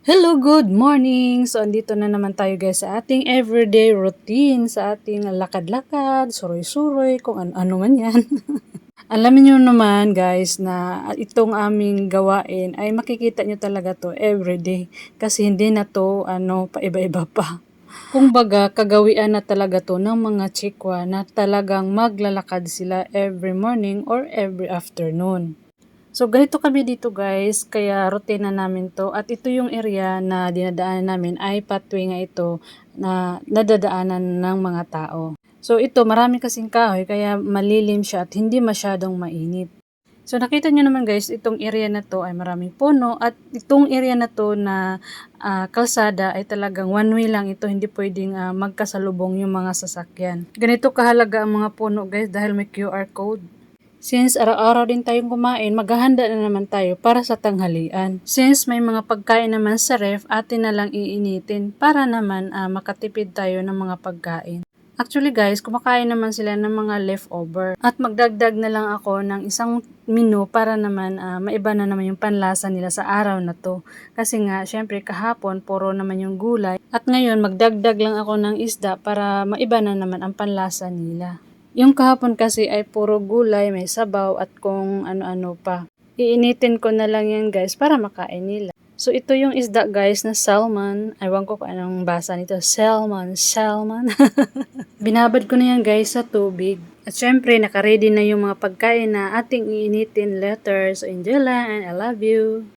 Hello, good morning! So, andito na naman tayo guys sa ating everyday routine, sa ating lakad-lakad, suroy-suroy, kung ano-ano man yan. Alam niyo naman guys na itong aming gawain ay makikita nyo talaga to everyday kasi hindi na to paiba-iba pa. Kung baga, kagawian na talaga to ng mga chikwa na talagang maglalakad sila every morning or every afternoon. So, ganito kami dito guys, kaya routine na namin to. At ito yung area na dinadaanan namin ay pathway nga ito na nadadaanan ng mga tao. So, ito marami kasing kahoy kaya malilim siya at hindi masyadong mainit. So, nakita nyo naman guys, itong area na to ay maraming puno at itong area na to na kalsada ay talagang one way lang ito, hindi pwedeng magkasalubong yung mga sasakyan. Ganito kahalaga ang mga puno guys dahil may QR code. Since araw-araw din tayong kumain, maghahanda na naman tayo para sa tanghalian. Since may mga pagkain naman sa ref, atin na lang iinitin para naman makatipid tayo ng mga pagkain. Actually guys, kumakain naman sila ng mga leftover. At magdagdag na lang ako ng isang menu para naman maiba na naman yung panlasa nila sa araw na to. Kasi nga, syempre kahapon, puro naman yung gulay. At ngayon, magdagdag lang ako ng isda para maiba na naman ang panlasa nila. Yung kahapon kasi ay puro gulay, may sabaw at kung ano-ano pa. Iinitin ko na lang yan guys para makain nila. So ito yung isda guys na salmon. Aywan ko kung anong basa nito. Salmon. Binabad ko na yan guys sa tubig. At syempre nakaready na yung mga pagkain na ating iinitin. Letters, Angela and I love you.